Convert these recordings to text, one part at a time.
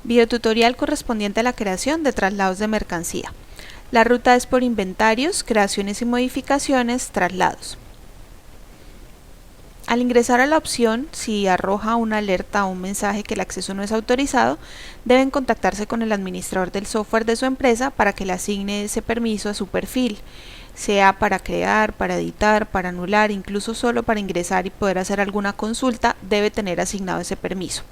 Videotutorial correspondiente a la creación de traslados de mercancía. La ruta es por inventarios, creaciones y modificaciones, traslados. Al ingresar a la opción, si arroja una alerta o un mensaje que el acceso no es autorizado, deben contactarse con el administrador del software de su empresa para que le asigne ese permiso a su perfil, sea para crear, para editar, para anular, incluso solo para ingresar y poder hacer alguna consulta, debe tener asignado ese permiso.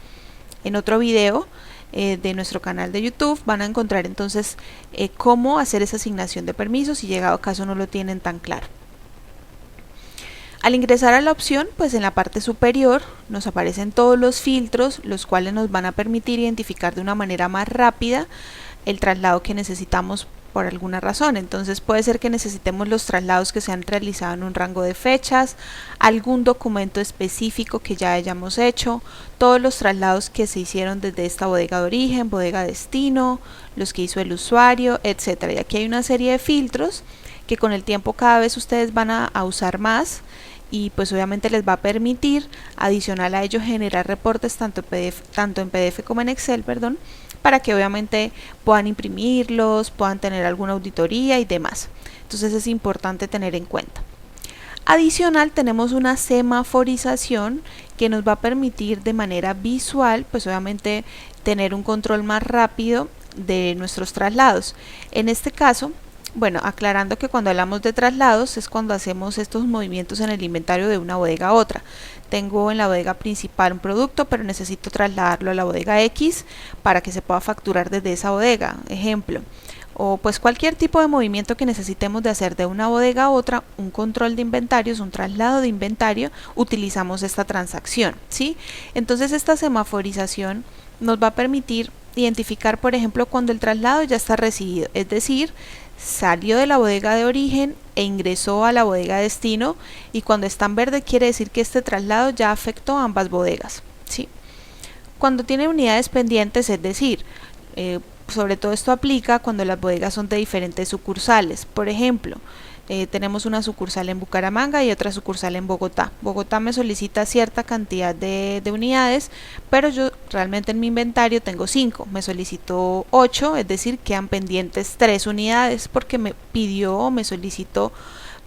En otro video de nuestro canal de YouTube van a encontrar entonces cómo hacer esa asignación de permisos si llegado caso no lo tienen tan claro. Al ingresar a la opción, pues en la parte superior nos aparecen todos los filtros, los cuales nos van a permitir identificar de una manera más rápida el traslado que necesitamos por alguna razón. Entonces puede ser que necesitemos los traslados que se han realizado en un rango de fechas, algún documento específico que ya hayamos hecho, todos los traslados que se hicieron desde esta bodega de origen, bodega destino, los que hizo el usuario, etcétera. Y aquí hay una serie de filtros que con el tiempo cada vez ustedes van a usar más, y pues obviamente les va a permitir adicional a ello generar reportes tanto en PDF como en Excel, para que obviamente puedan imprimirlos, puedan tener alguna auditoría y demás. Entonces es importante tener en cuenta. Adicional tenemos una semaforización que nos va a permitir de manera visual, pues obviamente tener un control más rápido de nuestros traslados. En este caso, bueno, aclarando que cuando hablamos de traslados es cuando hacemos estos movimientos en el inventario de una bodega a otra. Tengo en la bodega principal un producto, pero necesito trasladarlo a la bodega X para que se pueda facturar desde esa bodega, ejemplo. O pues cualquier tipo de movimiento que necesitemos de hacer de una bodega a otra, un control de inventarios, un traslado de inventario, utilizamos esta transacción, ¿sí? Entonces esta semaforización nos va a permitir identificar, por ejemplo, cuando el traslado ya está recibido, es decir, salió de la bodega de origen e ingresó a la bodega de destino, y cuando está en verde quiere decir que este traslado ya afectó a ambas bodegas, ¿sí? Cuando tiene unidades pendientes, es decir, sobre todo esto aplica cuando las bodegas son de diferentes sucursales. Por ejemplo, tenemos una sucursal en Bucaramanga y otra sucursal en Bogotá. Bogotá me solicita cierta cantidad de unidades, pero yo realmente en mi inventario tengo 5, me solicitó 8, es decir, quedan pendientes 3 unidades porque me pidió o me solicitó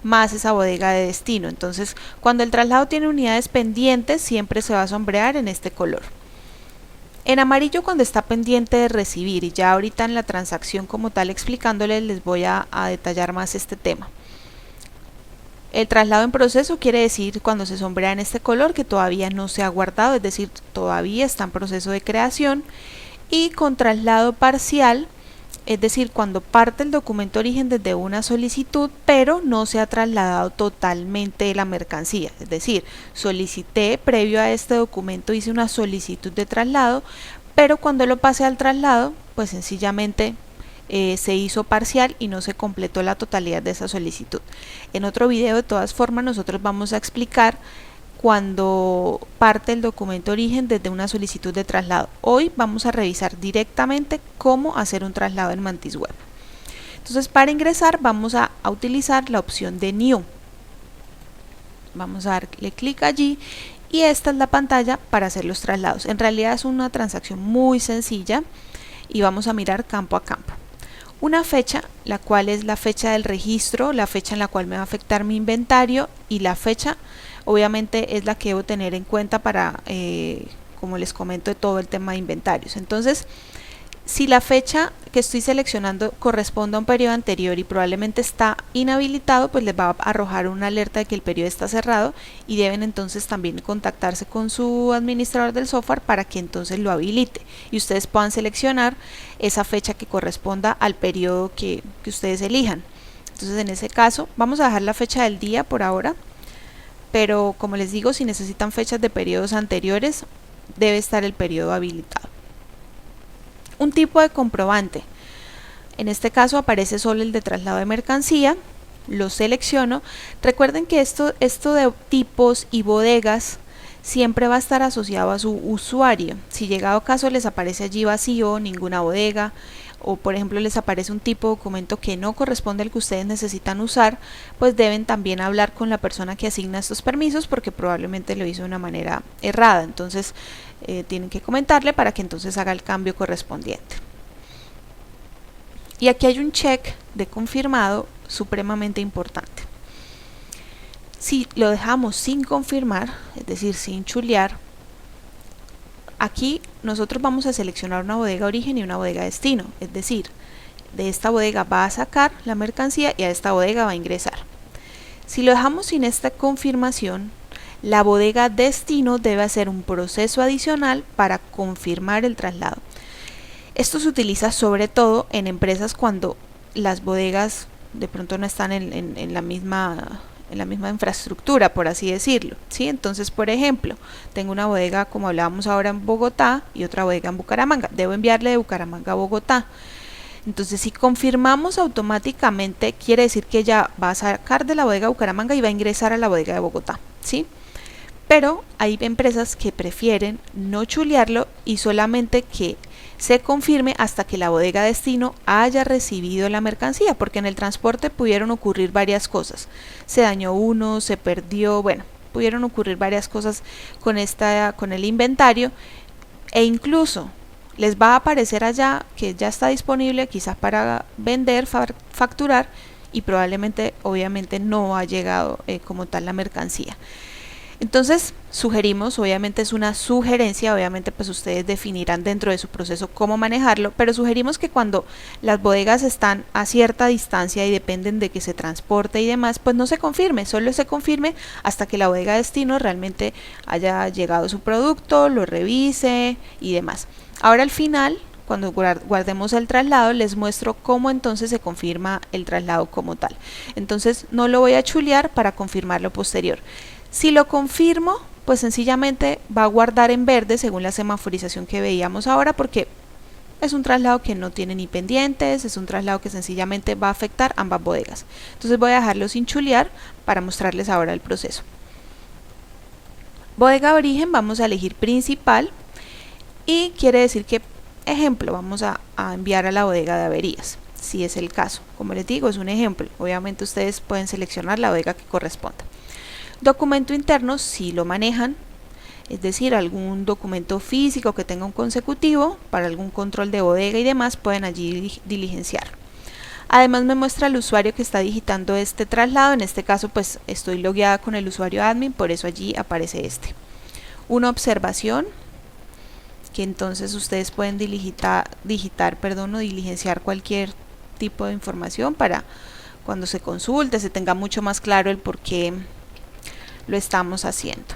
más esa bodega de destino. Entonces, cuando el traslado tiene unidades pendientes, siempre se va a sombrear en este color. En amarillo cuando está pendiente de recibir, y ya ahorita en la transacción como tal explicándoles les voy a detallar más este tema. El traslado en proceso quiere decir cuando se sombrea en este color que todavía no se ha guardado, es decir, todavía está en proceso de creación. Y con traslado parcial, es decir, cuando parte el documento origen desde una solicitud, pero no se ha trasladado totalmente la mercancía. Es decir, solicité previo a este documento, hice una solicitud de traslado, pero cuando lo pasé al traslado, pues sencillamente se hizo parcial y no se completó la totalidad de esa solicitud. En otro video, de todas formas, nosotros vamos a explicar cuando parte el documento origen desde una solicitud de traslado. Hoy vamos a revisar directamente cómo hacer un traslado en Mantis Web. Entonces, para ingresar vamos a utilizar la opción de New. Vamos a darle clic allí y esta es la pantalla para hacer los traslados. En realidad es una transacción muy sencilla y vamos a mirar campo a campo. Una fecha, la cual es la fecha del registro, la fecha en la cual me va a afectar mi inventario, y la fecha obviamente es la que debo tener en cuenta para, como les comento, de todo el tema de inventarios. Entonces, si la fecha que estoy seleccionando corresponde a un periodo anterior y probablemente está inhabilitado, pues les va a arrojar una alerta de que el periodo está cerrado, y deben entonces también contactarse con su administrador del software para que entonces lo habilite y ustedes puedan seleccionar esa fecha que corresponda al periodo que ustedes elijan. Entonces, en ese caso vamos a dejar la fecha del día por ahora, pero como les digo, si necesitan fechas de periodos anteriores, debe estar el periodo habilitado. Un tipo de comprobante, en este caso aparece solo el de traslado de mercancía, lo selecciono. Recuerden que esto de tipos y bodegas siempre va a estar asociado a su usuario. Si llegado caso les aparece allí vacío, ninguna bodega, o por ejemplo les aparece un tipo de documento que no corresponde al que ustedes necesitan usar, pues deben también hablar con la persona que asigna estos permisos porque probablemente lo hizo de una manera errada. Entonces tienen que comentarle para que entonces haga el cambio correspondiente. Y aquí hay un check de confirmado supremamente importante. Si lo dejamos sin confirmar, es decir, sin chulear, aquí nosotros vamos a seleccionar una bodega origen y una bodega destino, es decir, de esta bodega va a sacar la mercancía y a esta bodega va a ingresar. Si lo dejamos sin esta confirmación, la bodega destino debe hacer un proceso adicional para confirmar el traslado. Esto se utiliza sobre todo en empresas cuando las bodegas de pronto no están en la misma infraestructura, por así decirlo, ¿sí? Entonces, por ejemplo, tengo una bodega, como hablábamos ahora, en Bogotá y otra bodega en Bucaramanga. Debo enviarle de Bucaramanga a Bogotá. Entonces, si confirmamos automáticamente, quiere decir que ya va a sacar de la bodega de Bucaramanga y va a ingresar a la bodega de Bogotá, ¿sí? Pero hay empresas que prefieren no chulearlo y solamente que se confirme hasta que la bodega destino haya recibido la mercancía, porque en el transporte pudieron ocurrir varias cosas. Se dañó uno, se perdió, bueno, pudieron ocurrir varias cosas con el inventario, e incluso les va a aparecer allá que ya está disponible quizás para vender, facturar, y probablemente obviamente no ha llegado como tal la mercancía. Entonces sugerimos, obviamente es una sugerencia, obviamente pues ustedes definirán dentro de su proceso cómo manejarlo, pero sugerimos que cuando las bodegas están a cierta distancia y dependen de que se transporte y demás, pues no se confirme, solo se confirme hasta que la bodega destino realmente haya llegado su producto, lo revise y demás. Ahora al final, cuando guardemos el traslado, les muestro cómo entonces se confirma el traslado como tal. Entonces no lo voy a chulear para confirmar lo posterior. Si lo confirmo, pues sencillamente va a guardar en verde según la semaforización que veíamos ahora, porque es un traslado que no tiene ni pendientes, es un traslado que sencillamente va a afectar ambas bodegas. Entonces voy a dejarlo sin chulear para mostrarles ahora el proceso. Bodega de origen, vamos a elegir principal y quiere decir que, ejemplo, vamos a enviar a la bodega de averías, si es el caso. Como les digo, es un ejemplo. Obviamente ustedes pueden seleccionar la bodega que corresponda. Documento interno, si lo manejan, es decir, algún documento físico que tenga un consecutivo para algún control de bodega y demás, pueden allí diligenciar. Además me muestra el usuario que está digitando este traslado. En este caso pues estoy logueada con el usuario admin, por eso allí aparece este. Una observación, que entonces ustedes pueden digitar o diligenciar cualquier tipo de información para cuando se consulte, se tenga mucho más claro el por qué lo estamos haciendo.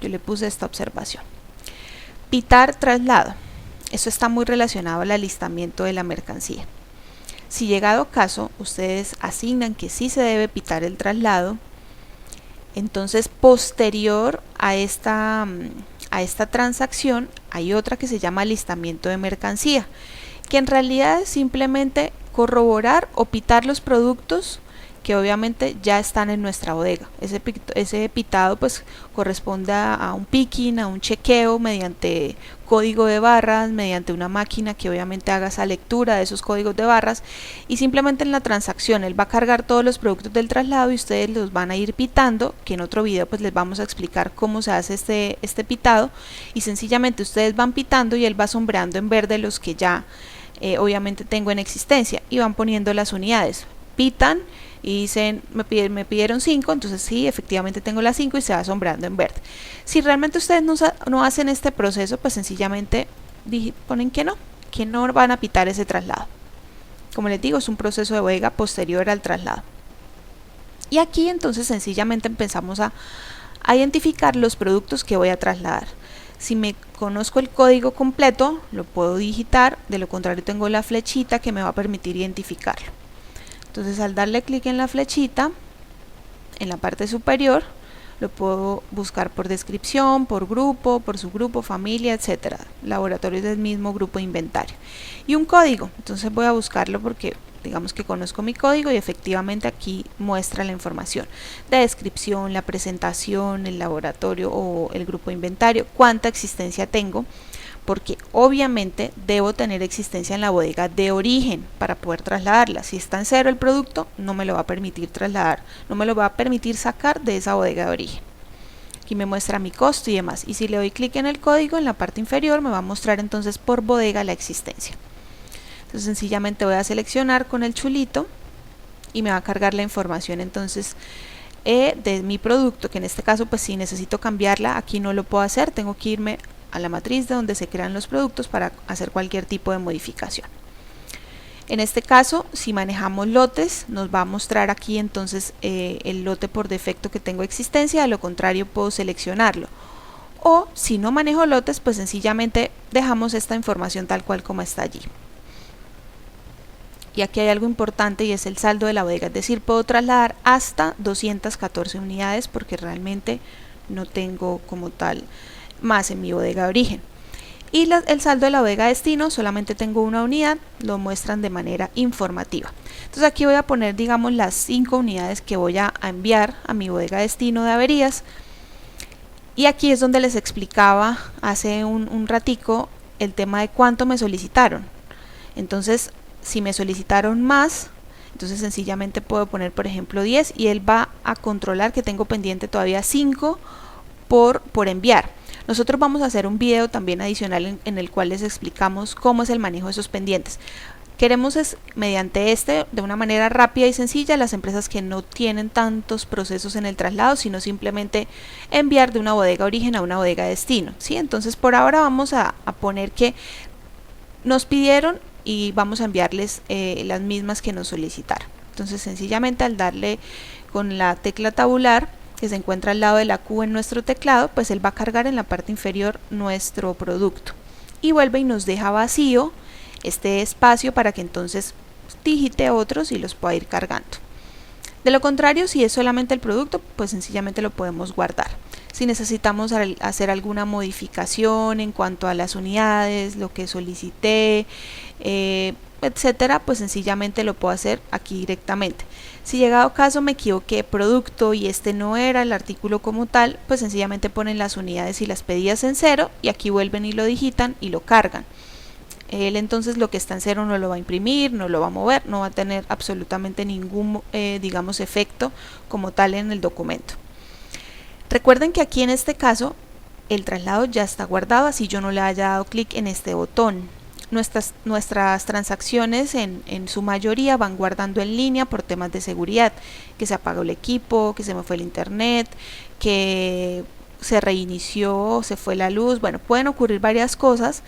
Yo le puse esta observación. Pitar traslado. Esto está muy relacionado al alistamiento de la mercancía. Si llegado caso ustedes asignan que sí se debe pitar el traslado, entonces posterior a esta transacción hay otra que se llama alistamiento de mercancía, que en realidad es simplemente corroborar o pitar los productos que obviamente ya están en nuestra bodega. Ese pitado pues corresponde a un picking, a un chequeo mediante código de barras, mediante una máquina que obviamente haga esa lectura de esos códigos de barras, y simplemente en la transacción él va a cargar todos los productos del traslado y ustedes los van a ir pitando, que en otro video pues les vamos a explicar cómo se hace este pitado, y sencillamente ustedes van pitando y él va sombreando en verde los que ya obviamente tengo en existencia, y van poniendo las unidades, pitan y dicen me pidieron 5, entonces sí, efectivamente tengo las 5 y se va sombreando en verde. Si realmente ustedes no hacen este proceso, pues sencillamente ponen que no van a pitar ese traslado. Como les digo, es un proceso de bodega posterior al traslado. Y aquí entonces sencillamente empezamos a identificar los productos que voy a trasladar. Si me conozco el código completo, lo puedo digitar, de lo contrario tengo la flechita que me va a permitir identificarlo. Entonces al darle clic en la flechita, en la parte superior, lo puedo buscar por descripción, por grupo, por subgrupo, familia, etcétera. Laboratorios del mismo grupo de inventario. Y un código, entonces voy a buscarlo porque digamos que conozco mi código y efectivamente aquí muestra la información de descripción, la presentación, el laboratorio o el grupo de inventario, cuánta existencia tengo, porque obviamente debo tener existencia en la bodega de origen para poder trasladarla. Si está en cero el producto, no me lo va a permitir trasladar, no me lo va a permitir sacar de esa bodega de origen. Aquí me muestra mi costo y demás. Y si le doy clic en el código, en la parte inferior me va a mostrar entonces por bodega la existencia. Entonces sencillamente voy a seleccionar con el chulito y me va a cargar la información entonces de mi producto, que en este caso pues si necesito cambiarla, aquí no lo puedo hacer, tengo que irme a la matriz de donde se crean los productos para hacer cualquier tipo de modificación. En este caso, si manejamos lotes, nos va a mostrar aquí entonces el lote por defecto que tengo existencia, de lo contrario puedo seleccionarlo. O si no manejo lotes, pues sencillamente dejamos esta información tal cual como está allí. Y aquí hay algo importante y es el saldo de la bodega, es decir, puedo trasladar hasta 214 unidades porque realmente no tengo como tal más en mi bodega de origen. Y el saldo de la bodega destino, solamente tengo una unidad, lo muestran de manera informativa. Entonces aquí voy a poner, digamos, las 5 unidades que voy a enviar a mi bodega destino de averías. Y aquí es donde les explicaba hace un ratico el tema de cuánto me solicitaron. Entonces, si me solicitaron más, entonces sencillamente puedo poner, por ejemplo, 10 y él va a controlar que tengo pendiente todavía 5 por enviar. Nosotros vamos a hacer un video también adicional en el cual les explicamos cómo es el manejo de esos pendientes. Queremos es, mediante de una manera rápida y sencilla, las empresas que no tienen tantos procesos en el traslado, sino simplemente enviar de una bodega origen a una bodega destino, ¿sí? Entonces por ahora vamos a poner que nos pidieron y vamos a enviarles las mismas que nos solicitaron. Entonces sencillamente al darle con la tecla tabular que se encuentra al lado de la Q en nuestro teclado, pues él va a cargar en la parte inferior nuestro producto y vuelve y nos deja vacío este espacio para que entonces digite otros y los pueda ir cargando. De lo contrario, si es solamente el producto, pues sencillamente lo podemos guardar. Si necesitamos hacer alguna modificación en cuanto a las unidades, lo que solicité, etcétera, pues sencillamente lo puedo hacer aquí directamente. Si llegado caso me equivoqué producto y este no era el artículo como tal, pues sencillamente ponen las unidades y las pedidas en 0 y aquí vuelven y lo digitan y lo cargan. Él entonces lo que está en 0 no lo va a imprimir, no lo va a mover, no va a tener absolutamente ningún digamos efecto como tal en el documento. Recuerden que aquí en este caso el traslado ya está guardado, así yo no le haya dado clic en este botón. Nuestras transacciones en su mayoría van guardando en línea por temas de seguridad, que se apagó el equipo, que se me fue el internet, que se reinició, se fue la luz, bueno, pueden ocurrir varias cosas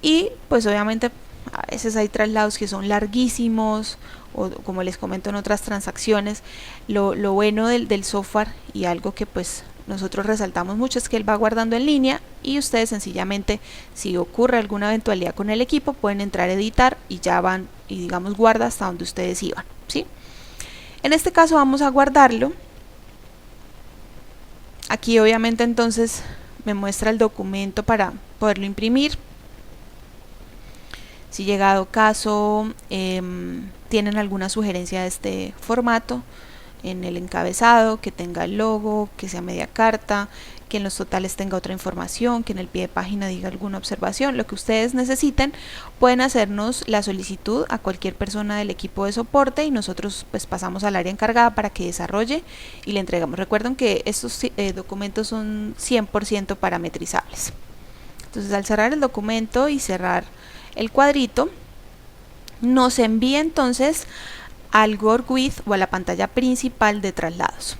y pues obviamente a veces hay traslados que son larguísimos o como les comento en otras transacciones. Lo bueno del software y algo que pues nosotros resaltamos mucho es que él va guardando en línea y ustedes sencillamente, si ocurre alguna eventualidad con el equipo, pueden entrar a editar y ya van y digamos guarda hasta donde ustedes iban, ¿sí? En este caso vamos a guardarlo. Aquí obviamente entonces me muestra el documento para poderlo imprimir. Si llegado caso tienen alguna sugerencia de este formato, en el encabezado, que tenga el logo, que sea media carta, que en los totales tenga otra información, que en el pie de página diga alguna observación, lo que ustedes necesiten, pueden hacernos la solicitud a cualquier persona del equipo de soporte y nosotros pues pasamos al área encargada para que desarrolle y le entregamos. Recuerden que estos documentos son 100% parametrizables. Entonces al cerrar el documento y cerrar el cuadrito, nos envía entonces al GoRWith o a la pantalla principal de traslados.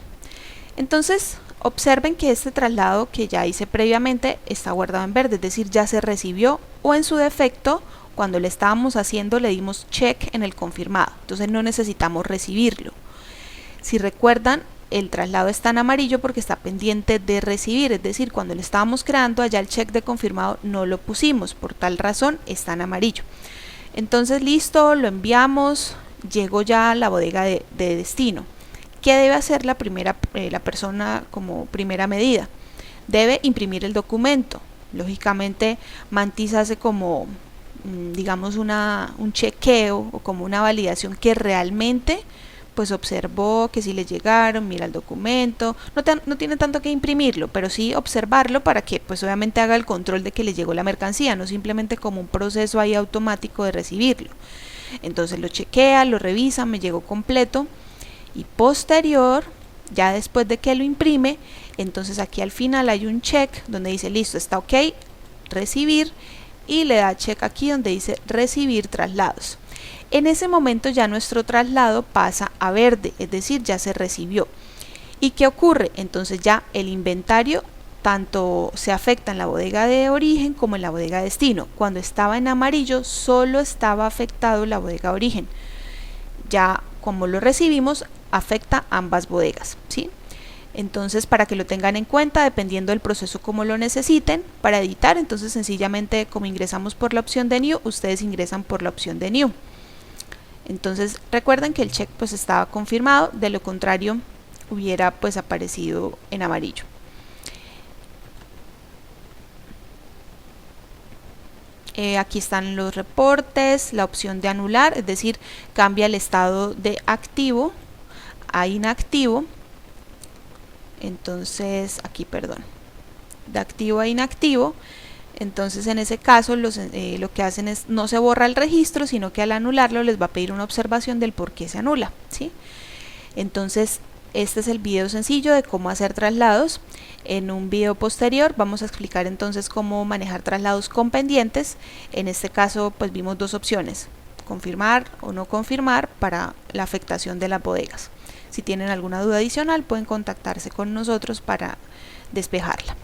Entonces observen que este traslado que ya hice previamente está guardado en verde, es decir, ya se recibió o en su defecto cuando le estábamos haciendo le dimos check en el confirmado, entonces no necesitamos recibirlo. Si recuerdan, el traslado está en amarillo porque está pendiente de recibir, es decir, cuando le estábamos creando allá el check de confirmado no lo pusimos, por tal razón está en amarillo. Entonces listo, lo enviamos, llegó ya a la bodega de destino. ¿Qué debe hacer la persona como primera medida? Debe imprimir el documento. Lógicamente Mantis hace como digamos un chequeo o como una validación que realmente pues observó que si le llegaron, mira el documento, no tiene tanto que imprimirlo, pero sí observarlo para que pues obviamente haga el control de que le llegó la mercancía, no simplemente como un proceso ahí automático de recibirlo. Entonces lo chequea, lo revisa, me llegó completo y posterior, ya después de que lo imprime, Entonces aquí al final hay un check donde dice listo, está ok, recibir, y le da check aquí donde dice recibir traslados. En ese momento ya nuestro traslado pasa a verde, es decir, ya se recibió. ¿Y qué ocurre? Entonces ya el inventario tanto se afecta en la bodega de origen como en la bodega de destino. Cuando estaba en amarillo solo estaba afectado la bodega de origen. Ya como lo recibimos afecta ambas bodegas, ¿sí? Entonces, para que lo tengan en cuenta, dependiendo del proceso como lo necesiten, para editar, entonces sencillamente como ingresamos por la opción de New, ustedes ingresan por la opción de New. Entonces recuerden que el check pues estaba confirmado, de lo contrario hubiera pues aparecido en amarillo. Aquí están los reportes, la opción de anular, es decir, cambia el estado de activo a inactivo. Entonces aquí, perdón, de activo a inactivo. Entonces en ese caso lo que hacen es no se borra el registro, sino que al anularlo les va a pedir una observación del por qué se anula, ¿sí? Entonces este es el video sencillo de cómo hacer traslados. En un video posterior vamos a explicar entonces cómo manejar traslados con pendientes. En este caso pues vimos dos opciones, confirmar o no confirmar para la afectación de las bodegas. Si tienen alguna duda adicional pueden contactarse con nosotros para despejarla.